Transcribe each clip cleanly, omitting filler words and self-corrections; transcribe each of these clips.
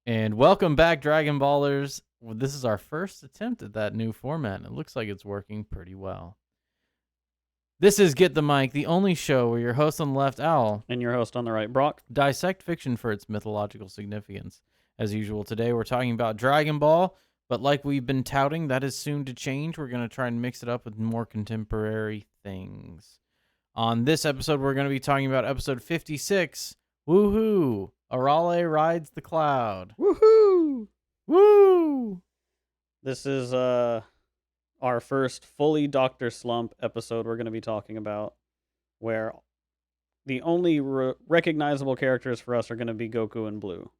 And welcome back, Dragon Ballers. Well, this is our first attempt at that new format, and it looks like it's working pretty well. This is Get the Mic, the only show where your host on the left, Owl, And your host on the right, Brock. dissect fiction for its mythological significance. As usual, today we're talking about Dragon Ball, but like we've been touting, that is soon to change. We're going to try and mix it up with more contemporary things. On this episode, we're going to be talking about episode 56, Woohoo! Arale rides the cloud. Woohoo! Woo! This is our first fully Dr. Slump episode we're going to be talking about, where the only recognizable characters for us are going to be Goku and Blue.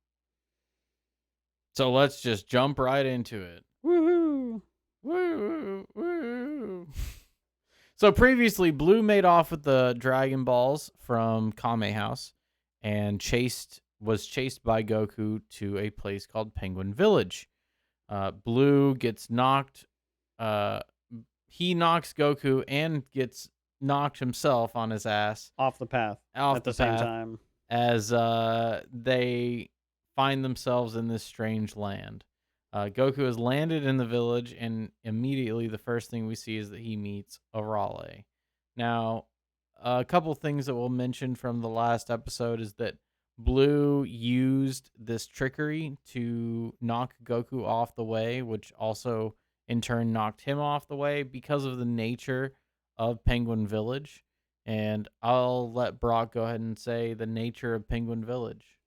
So let's just jump right into it. Woohoo! Woo! Woo! So previously, Blue made off with the Dragon Balls from Kame House and was chased by Goku to a place called Penguin Village. Blue gets knocked. He knocks Goku and gets knocked himself on his ass Off the path at the same time. as they find themselves in this strange land. Goku has landed in the village, and immediately the first thing we see is that he meets Arale. Now, a couple things that we'll mention from the last episode is that Blue used this trickery to knock Goku off the way, which also in turn knocked him off the way because of the nature of Penguin Village. And I'll let Brock go ahead and say the nature of Penguin Village.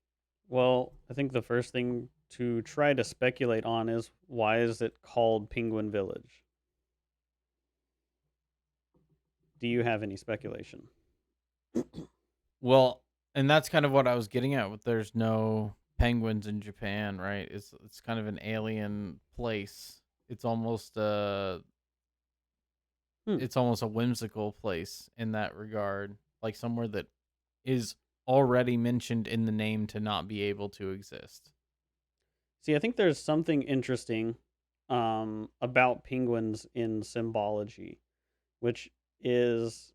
Well, I think the first thing to try to speculate on is, why is it called Penguin Village? Do you have any speculation? Well, and that's kind of what I was getting at. With there's no penguins in Japan, right? It's kind of an alien place. It's almost it's almost a whimsical place in that regard, like somewhere that is already mentioned in the name to not be able to exist. See, I think there's something interesting about penguins in symbology, which is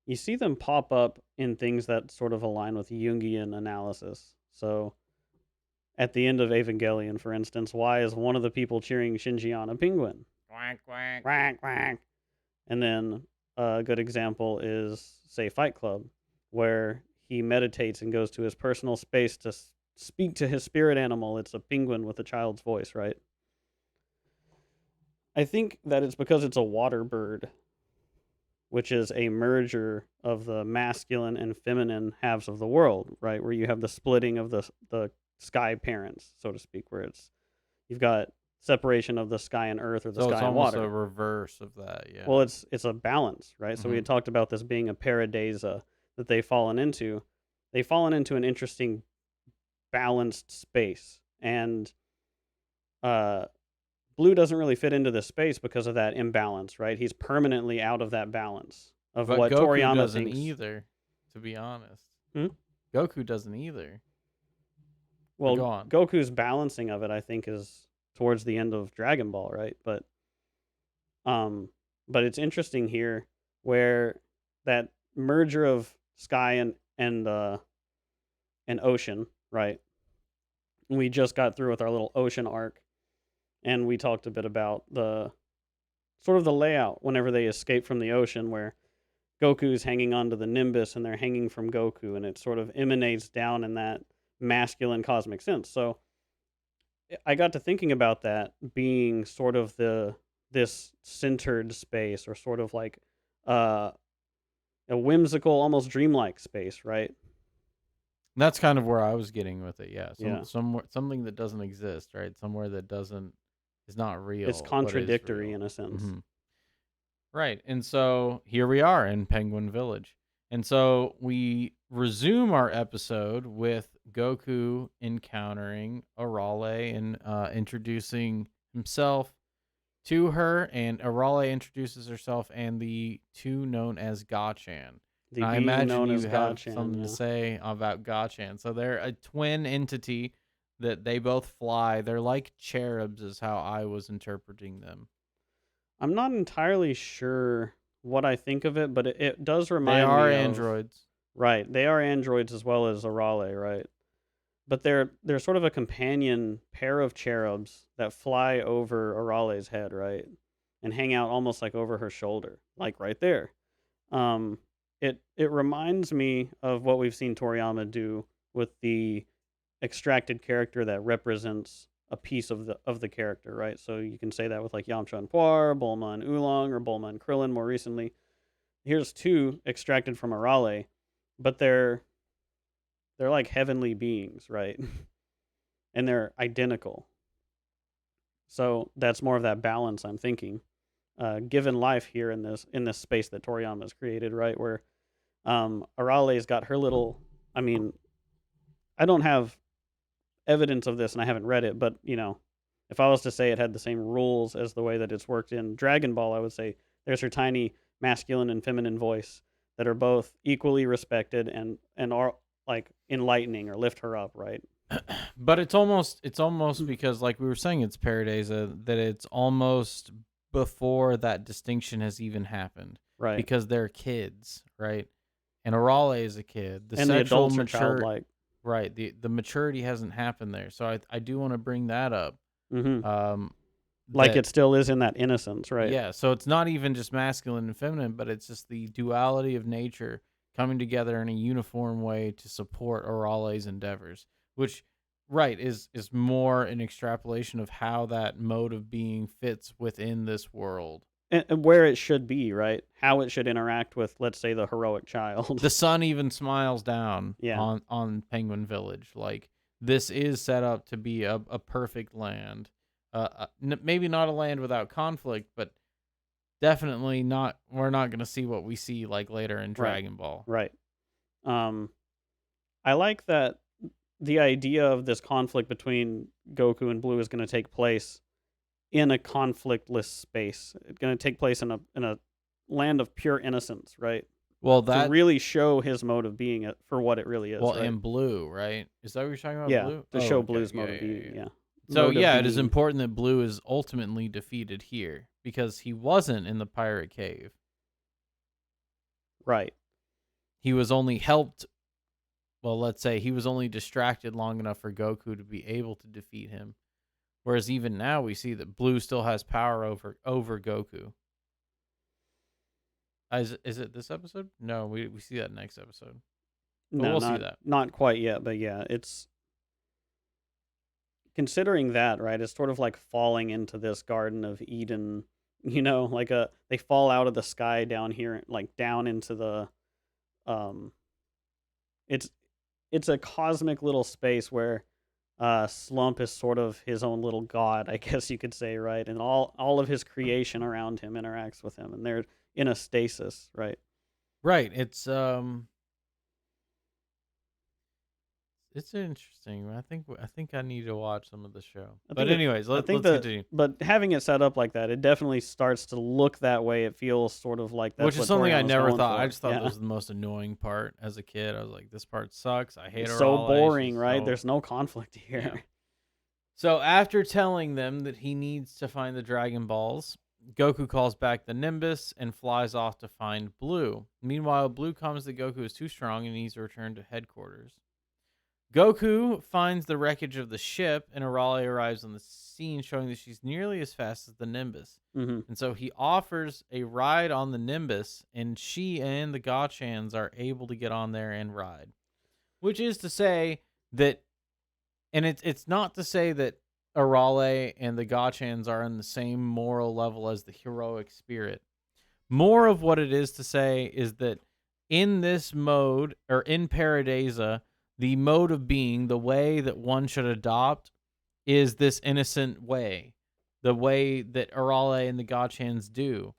you see them pop up in things that sort of align with Jungian analysis. So at the end of Evangelion, for instance, why is one of the people cheering Shinji on a penguin? Quack quack. Quack, quack. And then a good example is, say, Fight Club, where he meditates and goes to his personal space to speak to his spirit animal. It's a penguin with a child's voice, right? I think that it's because it's a water bird, which is a merger of the masculine and feminine halves of the world, right? Where you have the splitting of the sky parents, so to speak, where you've got separation of the sky and earth, or the So sky it's and almost water. a reverse of that, yeah. Well, it's a balance, right? So we Mhm. had talked about this being a paradisa that they've fallen into. They've fallen into an interesting balanced space, and Blue doesn't really fit into this space because of that imbalance, right? He's permanently out of that balance of But what Goku Toriyama doesn't thinks. either, to be honest. Hmm? Goku doesn't either. Well, go on. Goku's balancing of it, I think, is towards the end of Dragon Ball, right? But it's interesting here where that merger of sky and ocean, right? We just got through with our little ocean arc, and we talked a bit about the sort of the layout whenever they escape from the ocean, where Goku's hanging onto the Nimbus and they're hanging from Goku, and it sort of emanates down in that masculine cosmic sense. So I got to thinking about that being sort of this centered space, or sort of like a whimsical, almost dreamlike space, right? That's kind of where I was getting with it, yeah. Yeah. Somewhere, something that doesn't exist, right? Somewhere that is not real. It's contradictory in a sense. Mhm. Right. And so here we are in Penguin Village. And so we resume our episode with Goku encountering Arale and introducing himself to her. And Arale introduces herself and the two known as Gachan. The I being imagine known you as have Gachan, something yeah. to say about Gachan. So they're a twin entity that they both fly. They're like cherubs is how I was interpreting them. I'm not entirely sure what I think of it, but it does remind me They are of... androids. Right, they are androids as well as Arale, right? but they're sort of a companion pair of cherubs that fly over Arale's head, right, and hang out almost like over her shoulder, like right there. Um, it reminds me of what we've seen Toriyama do with the extracted character that represents a piece of the character, right? So you can say that with like Yamcha and Puar, Bulma and Oolong, or Bulma and Krillin more recently. Here's two extracted from Arale, but they're like heavenly beings, right? And they're identical. So that's more of that balance I'm thinking. Given life here in this space that Toriyama has created, right? Where Arale's got her little. I mean, I don't have evidence of this, and I haven't read it, but if I was to say it had the same rules as the way that it's worked in Dragon Ball, I would say there's her tiny masculine and feminine voice that are both equally respected and are like enlightening or lift her up, right? But it's almost because, like we were saying, it's Paradisa, that it's almost before that distinction has even happened, Right. because they're kids, right? And Arale is a kid. The And the sexual adults are mature, childlike. right? The maturity hasn't happened there, so I do want to bring that up. Hmm. Um, Like that it still is in that innocence, right? Yeah, so it's not even just masculine and feminine, but it's just the duality of nature coming together in a uniform way to support Arale's endeavors, which, right, is more an extrapolation of how that mode of being fits within this world. And where it should be, right? How it should interact with, let's say, the heroic child. The sun even smiles down Yeah. on Penguin Village. Like, this is set up to be a perfect land. Maybe not a land without conflict, but definitely not. We're not going to see what we see like later in Right. Dragon Ball. Right. Um, I like that the idea of this conflict between Goku and Blue is going to take place in a conflictless space. It's going to take place in a land of pure innocence, right? Well, To that really show his mode of being for what it really is, well, right? and Blue, right? Is that what you're talking about? Yeah, Blue? to Oh, show okay. Blue's Yeah, mode of yeah, yeah, being. yeah. Yeah, So mode of yeah, it is being. important that Blue is ultimately defeated here because he wasn't in the pirate cave. Right. He was only helped. Well, let's say he was only distracted long enough for Goku to be able to defeat him. Whereas even now we see that Blue still has power over Goku. Is it this episode? No, we see that next episode. But No, we'll see that. not quite yet, but yeah, it's considering that, right? It's sort of like falling into this Garden of Eden, like they fall out of the sky down here, like down into the um it's it's a cosmic little space where Slump is sort of his own little god, I guess you could say, right? And all of his creation around him interacts with him, and they're in a stasis, right? Right. It's interesting. I think I need to watch some of the show. I But think it. anyways, I think let's that, continue. but having it set up like that, it definitely starts to look that way. It feels sort of like that's Which is what something I Toriyama's never going thought. I for. just thought Yeah, this was the most annoying part as a kid. I was like, this part sucks. I hate it's her so all. boring, right? So There's no conflict yeah. here. So after telling them that he needs to find the Dragon Balls, Goku calls back the Nimbus and flies off to find Blue. Meanwhile, Blue comments that Goku is too strong and needs to return to headquarters. Goku finds the wreckage of the ship, and Arale arrives on the scene, showing that she's nearly as fast as the Nimbus. Hmm. And so he offers a ride on the Nimbus, and she and the Gachans are able to get on there and ride. Which is to say that, and it's not to say that Arale and the Gachans are on the same moral level as the heroic spirit. More of what it is to say is that in this mode, or in Paradisa, the mode of being, the way that one should adopt, is this innocent way, the way that Arale and the Gachans do.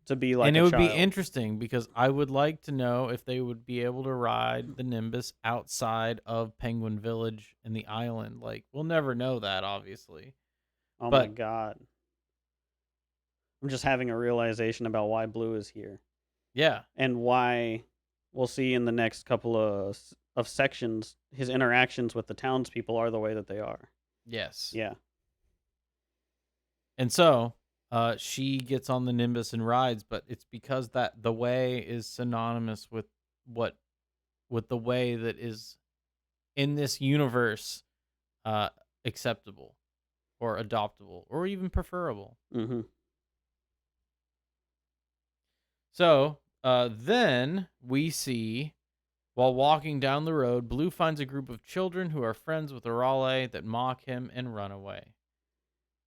To be like And a it would be child. interesting because I would like to know if they would be able to ride the Nimbus outside of Penguin Village and the island. Like, we'll never know that, obviously. Oh my But god, I'm just having a realization about why Blue is here yeah, and why we'll see in the next couple of sections his interactions with the townspeople are the way that they are. yes. Yeah. And so she gets on the Nimbus and rides, but it's because that the way is synonymous with what with the way that is in this universe uh, acceptable or adoptable or even preferable. Mm-hmm. So then we see, while walking down the road, Blue finds a group of children who are friends with Arale that mock him and run away.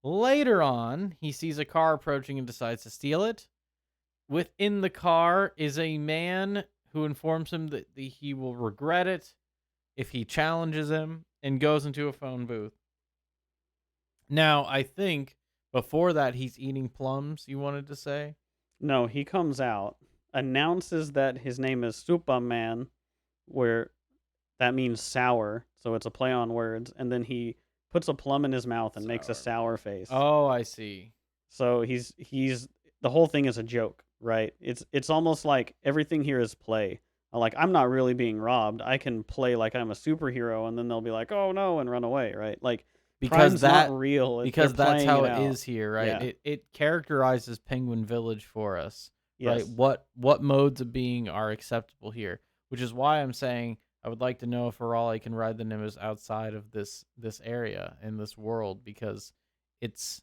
Later on, he sees a car approaching and decides to steal it. Within the car is a man who informs him that he will regret it if he challenges him, and goes into a phone booth. Now, I think before that, he's eating plums, you wanted to say? No, he comes out, announces that his name is Superman, where that means sour, so it's a play on words, and then he puts a plum in his mouth and makes a Sour sour man. face. Oh, I see. So he's the whole thing is a joke, right? It's almost like everything here is play. Like I'm not really being robbed. I can play like I'm a superhero, and then they'll be like, "Oh no," and run away, right? Like Because crime's not that real. They're because that's playing how it it out. is here, right? Yeah. It characterizes Penguin Village for us, right? Yes. What modes of being are acceptable here, which is why I'm saying I would like to know if Arale can ride the Nimbus outside of this area in this world, because it's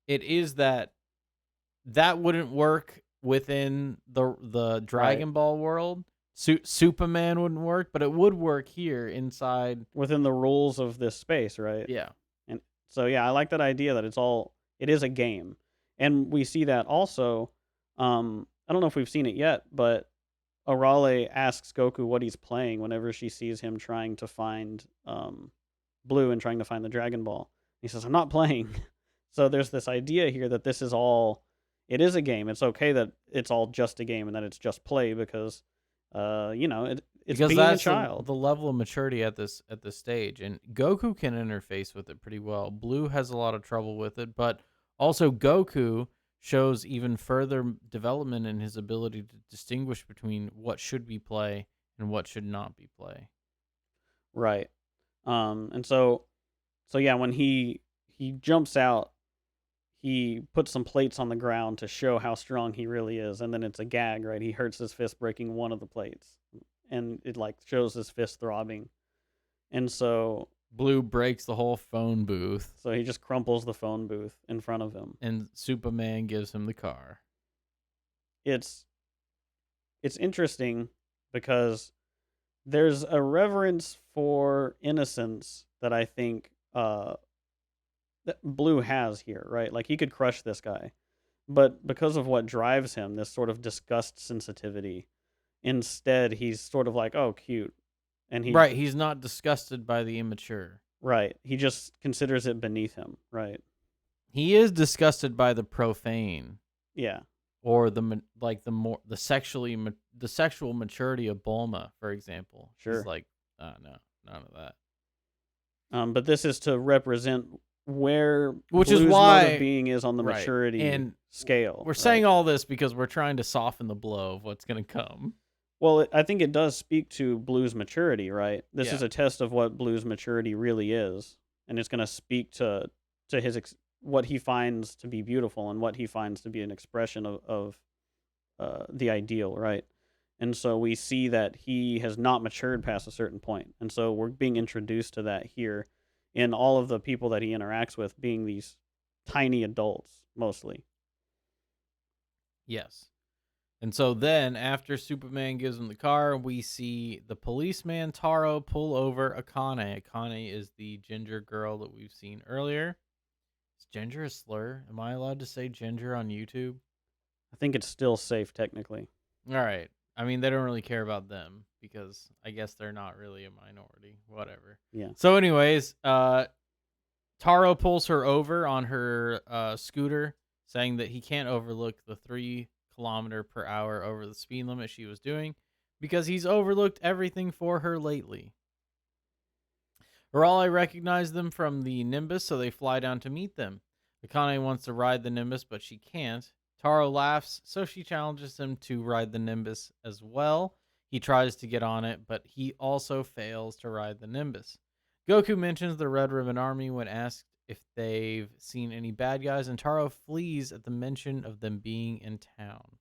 it is that wouldn't work within the Right. Dragon Ball world. Superman wouldn't work, but it would work here inside. Within the rules of this space, right? Yeah. And so yeah, I like that idea that it is a game. And we see that also I don't know if we've seen it yet, but Arale asks Goku what he's playing whenever she sees him trying to find Blue and trying to find the Dragon Ball. He says, "I'm not playing." So there's this idea here that this is all it is a game. It's okay that it's all just a game and that it's just play because it's Because being a that's child. the level of maturity at this stage, and Goku can interface with it pretty well. Blue has a lot of trouble with it, but also Goku shows even further development in his ability to distinguish between what should be play and what should not be play. Right. And so yeah, when he jumps out, he puts some plates on the ground to show how strong he really is, and then it's a gag, right? He hurts his fist breaking one of the plates, and it like shows his fist throbbing, and Blue breaks the whole phone booth, so he just crumples the phone booth in front of him. and Superman gives him the car. It's it's interesting because there's a reverence for innocence that I think that Blue has here, right? Like he could crush this guy, but because of what drives him, this sort of disgust sensitivity, instead he's sort of like, oh, cute, and he Right, he's not disgusted by the immature. right, he just considers it beneath him, right? He is disgusted by the profane, Yeah, or like the sexual maturity of Bulma, for example. He's sure. like, oh no, none of that. But this is to represent where Which is Blue's mode of why, being is on the right? maturity And scale, we're right? saying all this because we're trying to soften the blow of what's gonna come. Well, I think it does speak to Blue's maturity, right? This Yeah. is a test of what Blue's maturity really is, and it's going to speak to what he finds to be beautiful and what he finds to be an expression of the ideal, right? And so we see that he has not matured past a certain point, and so we're being introduced to that here in all of the people that he interacts with being these tiny adults mostly. Yes. And so then, after Superman gives him the car, we see the policeman Taro pull over Akane. Akane is the ginger girl that we've seen earlier. Is ginger a slur? Am I allowed to say ginger on YouTube? I think it's still safe technically. All right. I mean, they don't really care about them because I guess they're not really a minority. Whatever. Yeah. So, anyways, Taro pulls her over on her scooter, saying that he can't overlook the 3 km/h over the speed limit she was doing because he's overlooked everything for her lately. Arale recognized them from the Nimbus, so they fly down to meet them. Akane wants to ride the Nimbus, but she can't. Taro laughs, so she challenges him to ride the Nimbus as well. He tries to get on it, but he also fails to ride the Nimbus. Goku mentions the Red Ribbon Army when asked if they've seen any bad guys, and Taro flees at the mention of them being in town.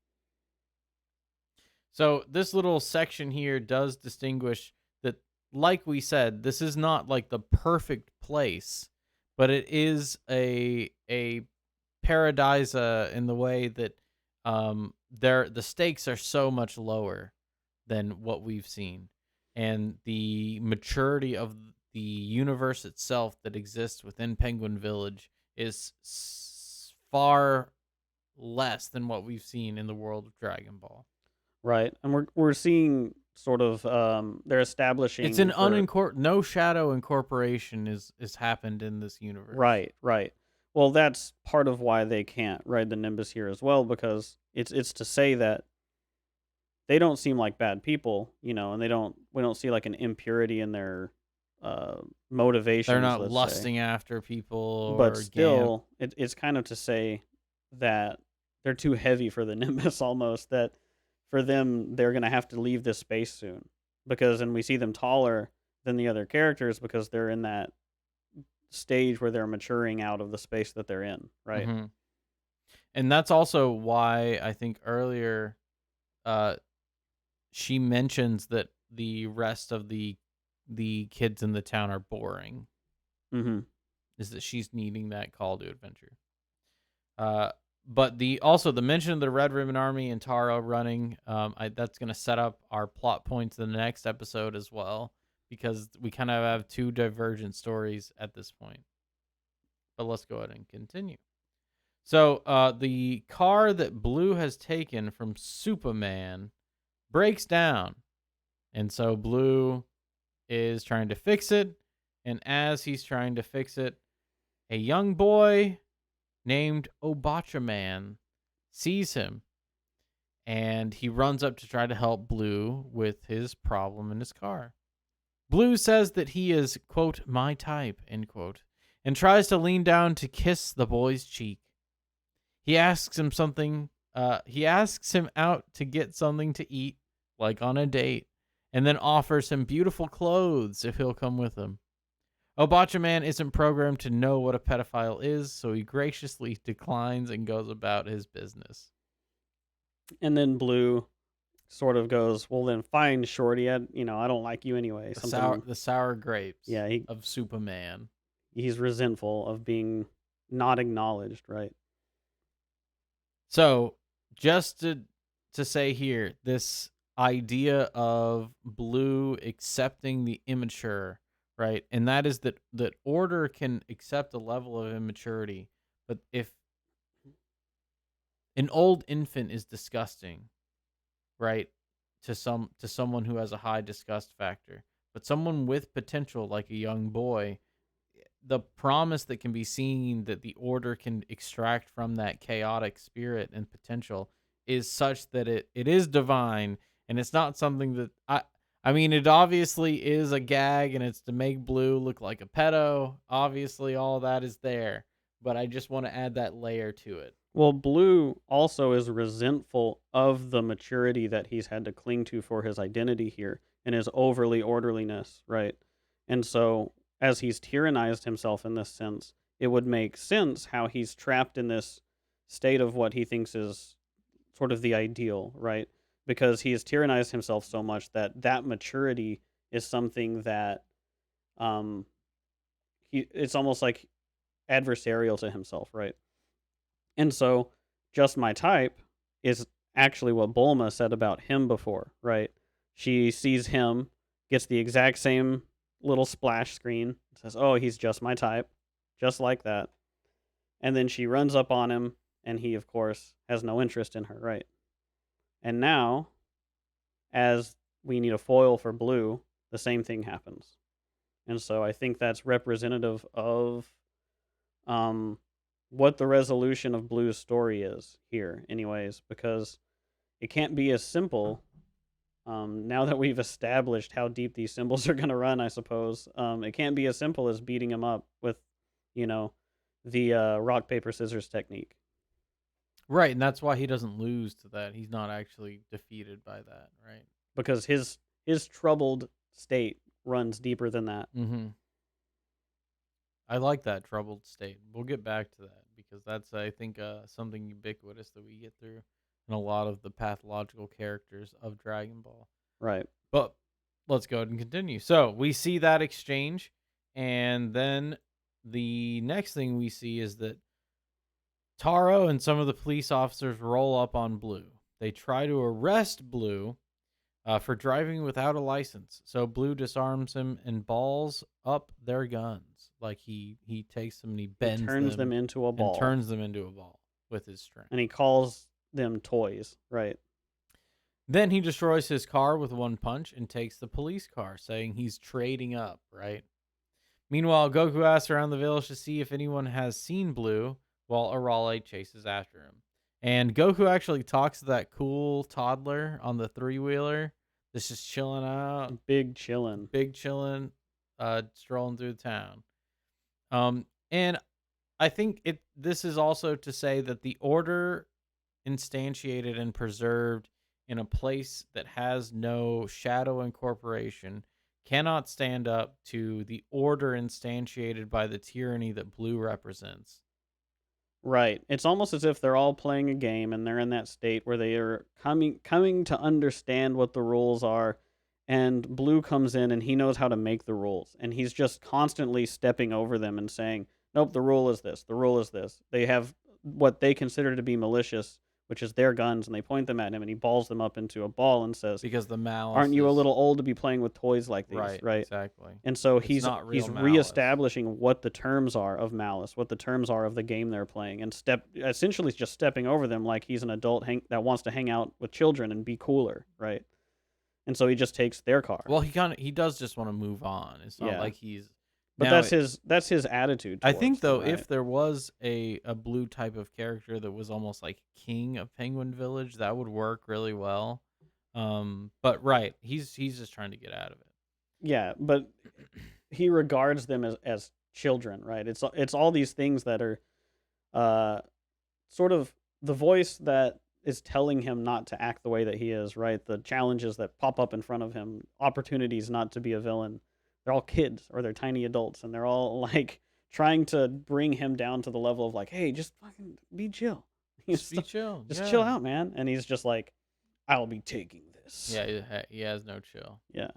So this little section here does distinguish that, like we said, this is not like the perfect place, but it is a paradise in the way that the stakes are so much lower than what we've seen, and the maturity of the universe itself that exists within Penguin Village is far less than what we've seen in the world of Dragon Ball. Right. And we're seeing sort of they're It's establishing an for no shadow incorporation is happened in this universe. right, right. Well, that's part of why they can't ride the Nimbus here as well, because it's to say that they don't seem like bad people, and we don't see like an impurity in their uh They're motivations, not let's say. lusting after people But or still, it's kind of to say that they're too heavy for the Nimbus almost, that for them, they're going to have to leave this space soon. Because, and we see them taller than the other characters because they're in that stage where they're maturing out of the space that they're in, right? hmm And that's also why I think earlier uh she mentions that the rest of the kids in the town are boring, Mm-hmm. is that she's needing that call to adventure. Uh, but the mention of the Red Ribbon Army and Taro running, that's going to set up our plot points in the next episode as well, because we kind of have two divergent stories at this point. But let's go ahead and continue. So, the car that Blue has taken from Superman breaks down, and so Blue is trying to fix it. And as he's trying to fix it, a young boy named Obacha Man sees him, and he runs up to try to help Blue with his problem in his car. Blue says that he is, quote, my type, end quote, and tries to lean down to kiss the boy's cheek. He asks him something, he asks him out to get something to eat, like on a date, and then offers him beautiful clothes if he'll come with him. Obacha Man isn't programmed to know what a pedophile is, so he graciously declines and goes about his business. And then Blue sort of goes, well, then fine, Shorty. I don't like you anyway. Something, The sour grapes yeah, of Superman. he's resentful of being not acknowledged, right? So, just to say here, this idea of Blue accepting the immature, right? And that is that Order can accept a level of immaturity, but if an old infant is disgusting, right? To someone who has a high disgust factor, but someone with potential like a young boy, the promise that can be seen that the Order can extract from that chaotic spirit and potential is such that it is divine, and it's not something that I mean, it obviously is a gag, and it's to make Blue look like a pedo. Obviously all that is there, but I just want to add that layer to it. Well, Blue also is resentful of the maturity that he's had to cling to for his identity here and his overly orderliness, right? And so, as he's tyrannized himself in this sense, it would make sense how he's trapped in this state of what he thinks is sort of the ideal, right? Because he has tyrannized himself so much that that maturity is something that um it's almost like adversarial to himself, right? And so, just my type is actually what Bulma said about him before, right? She sees him, gets the exact same little splash screen, says, "Oh, he's just my type," just like that. And then she runs up on him, and he, of course, has no interest in her, right? And now, as we need a foil for Blue, the same thing happens. And so I think that's representative of um, what the resolution of Blue's story is here, anyways, because it can't be as simple. Now that we've established how deep these symbols are going to run, I suppose, it can't be as simple as beating him up with, you know, the rock, paper, scissors technique. Right, and that's why he doesn't lose to that. He's not actually defeated by that, right? Because his troubled state runs deeper than that. Mhm. I like that troubled state. We'll get back to that because that's, I think, something ubiquitous that we get through. and a lot of the pathological characters of Dragon Ball. Right. But let's go ahead and continue. So we see that exchange, and then the next thing we see is that Taro and some of the police officers roll up on Blue. They try to arrest Blue for driving without a license. So Blue disarms him and balls up their guns. Like he takes them and he He bends turns them them into a and ball, turns them into a ball with his strength. and he calls them toys. Right. Then he destroys his car with one punch and takes the police car, saying he's trading up, right? Meanwhile, Goku asks around the village to see if anyone has seen Blue while Arale chases after him. And Goku actually talks to that cool toddler on the three-wheeler that's just chilling out, Big chillin'. big chilling, strolling through the town. And I think this is also to say that the order instantiated and preserved in a place that has no shadow incorporation cannot stand up to the order instantiated by the tyranny that Blue represents. Right. It's almost as if they're all playing a game and they're in that state where they are coming to understand what the rules are, and Blue comes in and he knows how to make the rules, and he's just constantly stepping over them and saying, "Nope, the rule is this. The rule is this." They have what they consider to be malicious, which is their guns, and they point them at him and he balls them up into a ball and says, Because the malice "Aren't you a is little old to be playing with toys like these?" right, Right? exactly. And so It's not he's real malice. reestablishing what the terms are of malice, what the terms are of the game they're playing, and essentially just stepping over them like he's an adult that wants to hang out with children and be cooler, right? And so he just takes their car. Well, he does just want to move on. It's not Yeah, like he's but now. that's his attitude I towards think them, though, right? if there was a Blue type of character that was almost like king of Penguin Village, that would work really well. But right, he's just trying to get out of it. Yeah, but he regards them as children, right? It's all these things that are uh sort of the voice that is telling him not to act the way that he is, right? The challenges that pop up in front of him, opportunities not to be a villain. They're all kids or they're tiny adults, and they're all like trying to bring him down to the level of like, hey, just fucking be chill. Just be chill. Just chill Yeah. out, man. And he's just like, I'll be taking this. Yeah, he has no chill. Yeah.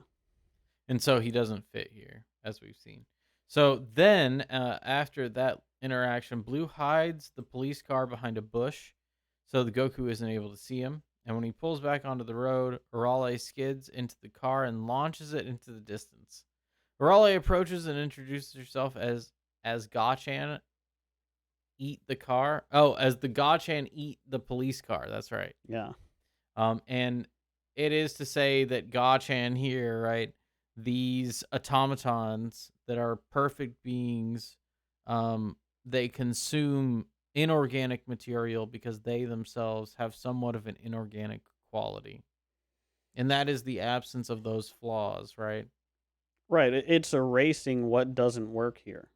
And so he doesn't fit here, as we've seen. So then, after that interaction, Blue hides the police car behind a bush so the Goku isn't able to see him. And when he pulls back onto the road, Arale skids into the car and launches it into the distance. Arale approaches and introduces herself as Gachan eat the car. Oh, as the Gachan eat the police car. That's right. Yeah. And it is to say that Gachan here, right? These automatons that are perfect beings, they consume inorganic material because they themselves have somewhat of an inorganic quality. And that is the absence of those flaws, right? Right. It's erasing what doesn't work here.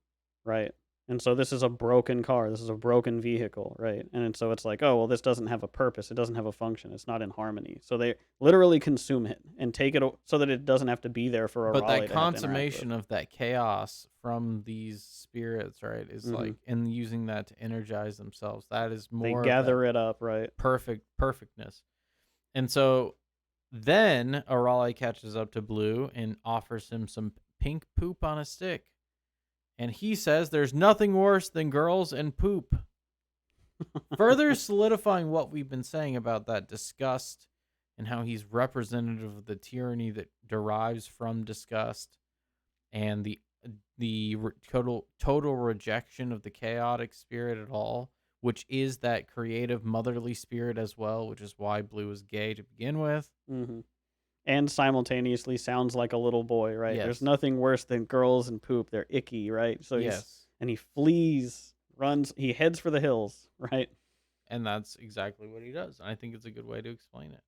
Right. And so this is a broken car. This is a broken vehicle. Right. And so it's like, oh, well, this doesn't have a purpose. It doesn't have a function. It's not in harmony. So they literally consume it and take it so that it doesn't have to be there for a But Raleigh that to have to interact consummation with. of that chaos from these spirits, right, is Mhm. like, and using that to energize themselves. That is They more of that gather it up. Right. perfectness. And so then Arale catches up to Blue and offers him some pink poop on a stick. And he says there's nothing worse than girls and poop. Further solidifying what we've been saying about that disgust and how he's representative of the tyranny that derives from disgust and total rejection of the chaotic spirit at all, which is that creative motherly spirit as well, which is why Blue is gay to begin with. Hmm. And simultaneously sounds like a little boy. Right. There's Yes. nothing worse than girls and poop. They're icky. Right. So Yes. he flees, runs, he heads for the hills. Right. And that's exactly what he does. I think it's a good way to explain it.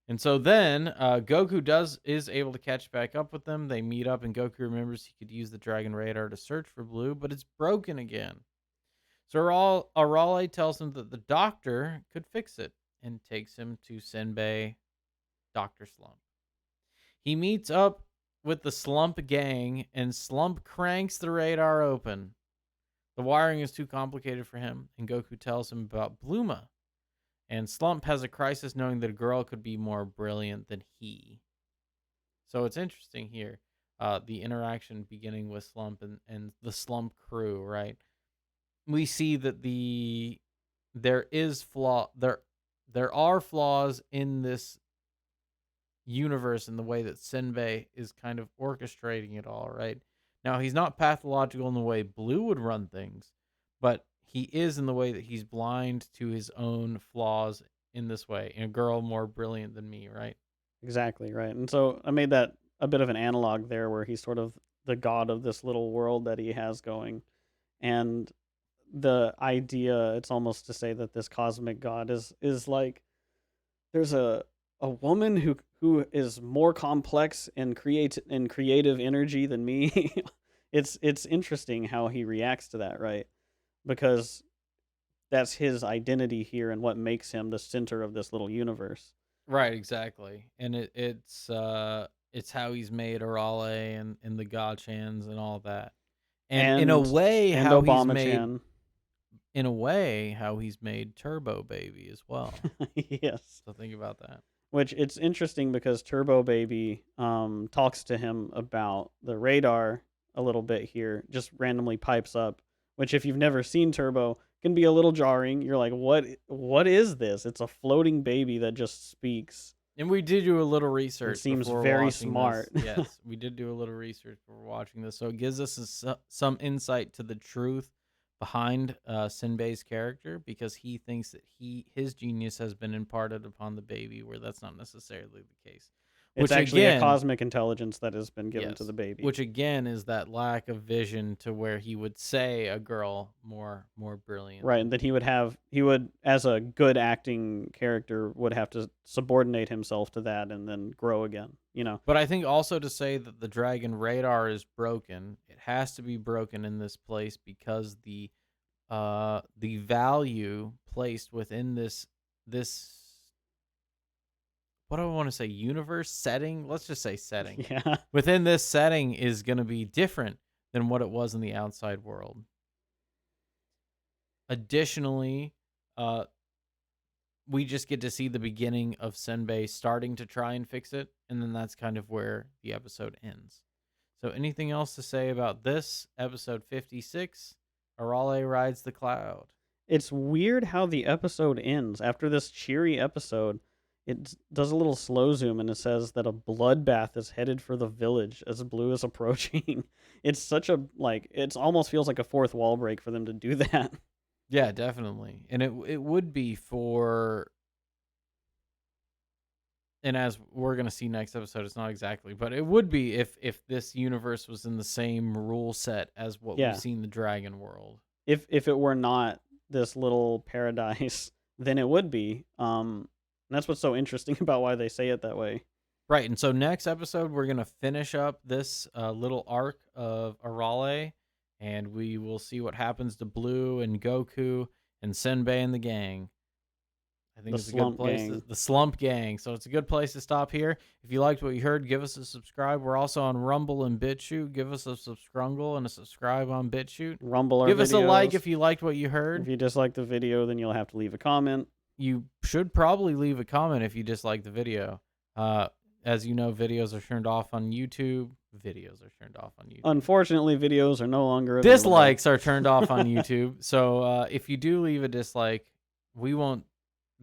And so then Goku is able to catch back up with them. They meet up, and Goku remembers he could use the Dragon Radar to search for Blue, but it's broken again. So Arale tells him that the doctor could fix it and takes him to Senbei, Dr. Slump. He meets up with the Slump gang, and Slump cranks the radar open. The wiring is too complicated for him, and Goku tells him about Bluma. And Slump has a crisis knowing that a girl could be more brilliant than he. So it's interesting here, the interaction beginning with Slump and the Slump crew, right? We see that there are flaws in this universe in the way that Senbei is kind of orchestrating it all, right? Now, he's not pathological in the way Blue would run things, but he is in the way that he's blind to his own flaws in this way. And a girl more brilliant than me, right? Exactly, right. And so I made that a bit of an analog there where he's sort of the god of this little world that he has going. And the idea, it's almost to say that this cosmic god is like there's a woman who is more complex and creative energy than me. It's interesting how he reacts to that, right? Because that's his identity here and what makes him the center of this little universe. Right, exactly. And it's how he's made Arale and the Gachans and all that. And And Obama Chan. in a way how he's made Turbo Baby as well. Yes. So think about that. Which it's interesting because Turbo Baby talks to him about the radar a little bit here, just randomly pipes up, which if you've never seen Turbo can be a little jarring. You're like, what is this? It's a floating baby that just speaks. And we did do a little research. It seems before very watching smart. This. Yes, we did do a little research before watching this. So it gives us some insight to the truth behind Senbei's character, because he thinks that his genius has been imparted upon the baby, where that's not necessarily the case. It's actually a cosmic intelligence that has been given to the baby. Which again is that lack of vision to where he would say a girl more brilliant. Right, and that he would, as a good acting character, would have to subordinate himself to that and then grow again, you know. But I think also to say that the dragon radar is broken, it has to be broken in this place because the value placed within this what do I want to say, universe setting? Let's just say setting. Yeah. Within this setting is going to be different than what it was in the outside world. Additionally, we just get to see the beginning of Senbei starting to try and fix it, and then that's kind of where the episode ends. So anything else to say about this episode 56, Arale Rides the Cloud? It's weird how the episode ends. After this cheery episode, it does a little slow zoom and it says that a bloodbath is headed for the village as Blue is approaching. It's such a, like, it almost feels like a fourth wall break for them to do that. Yeah, definitely. And it would be for, and as we're going to see next episode, it's not exactly, but it would be if this universe was in the same rule set as what we've seen the dragon world. If it were not this little paradise, then it would be. And that's what's so interesting about why they say it that way. Right, and so next episode, we're going to finish up this little arc of Arale, and we will see what happens to Blue and Goku and Senbei and the gang. I think it's a good place. The Slump Gang. So it's a good place to stop here. If you liked what you heard, give us a subscribe. We're also on Rumble and BitChute. Give us a subscribe and a subscribe on BitChute. Rumble our Give us a videos. like if you liked what you heard. If you dislike the video, then you'll have to leave a comment. You should probably leave a comment if you dislike the video. As you know, videos are turned off on YouTube. Unfortunately, videos are no longer available. Dislikes are turned off on YouTube. So if you do leave a dislike, we won't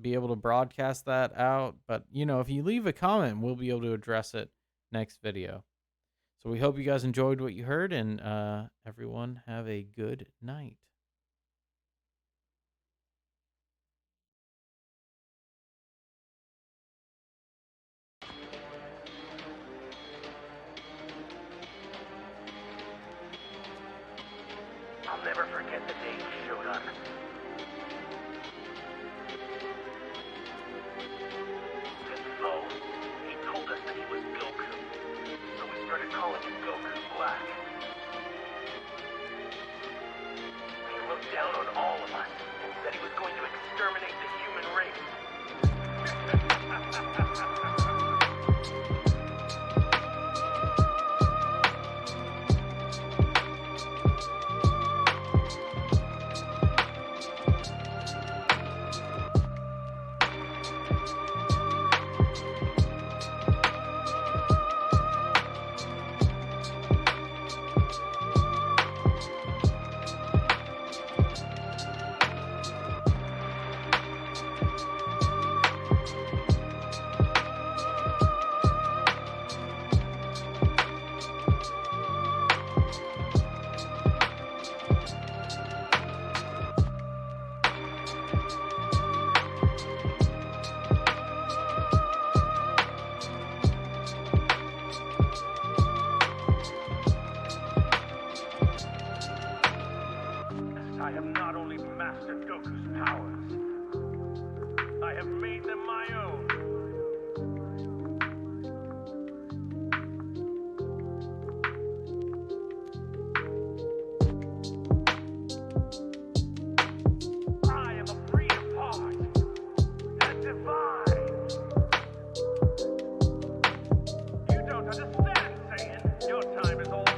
be able to broadcast that out. But, you know, if you leave a comment, we'll be able to address it next video. So we hope you guys enjoyed what you heard, and everyone have a good night. I'll never forget the day he showed up. And so, he told us that he was Goku. So we started calling him Goku Black. He looked down on all of us and said he was going to exterminate the human race.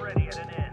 already at an end.